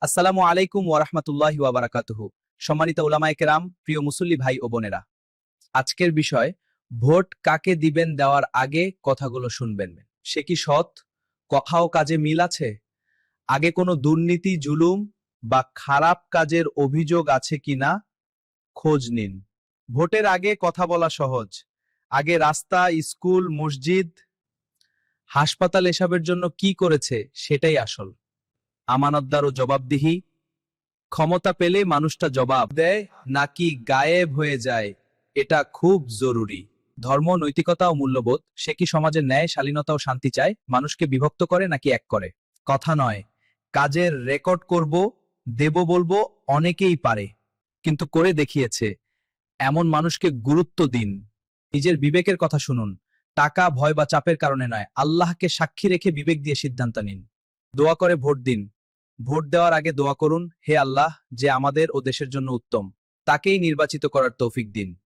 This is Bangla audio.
আসসালামু আলাইকুম ওয়ারাহমাতুল্লাহি ওয়া বারাকাতুহু। সম্মানিত উলামায়ে কেরাম, প্রিয় মুসল্লি ভাই ও বোনেরা, আজকের বিষয় ভোট কাকে দিবেন দেওয়ার আগে কথাগুলো শুনবেন। সে কি সৎ? কথা ও কাজে মিল আছে? আগে কোনো দুর্নীতি, জুলুম বা খারাপ কাজের অভিযোগ আছে কিনা খোঁজ নিন। ভোটের আগে কথা বলা সহজ। আগে রাস্তা, স্কুল, মসজিদ, হাসপাতাল এসবের জন্য কি করেছে সেটাই আসল। আমানতদার ও জবাবদিহি। ক্ষমতা পেলে মানুষটা জবাব দেয় নাকি গায়েব হয়ে যায়, এটা খুব জরুরি। ধর্ম, নৈতিকতা ও মূল্যবোধ। সে কি সমাজের ন্যায়, শালীনতা ও শান্তি চায়? মানুষকে বিভক্ত করে নাকি এক করে? কথা নয়, কাজের রেকর্ড করব, দেব বলবো অনেকেই পারে, কিন্তু করে দেখিয়েছে এমন মানুষকে গুরুত্ব দিন। নিজের বিবেকের কথা শুনুন। টাকা, ভয় বা চাপের কারণে নয়, আল্লাহকে সাক্ষী রেখে বিবেক দিয়ে সিদ্ধান্ত নিন। দোয়া করে ভোট দিন। ভোট দেওয়ার আগে দোয়া করুন, হে আল্লাহ, যে আমাদের ও দেশের জন্য উত্তম, তাকেই নির্বাচিত করার তৌফিক দিন।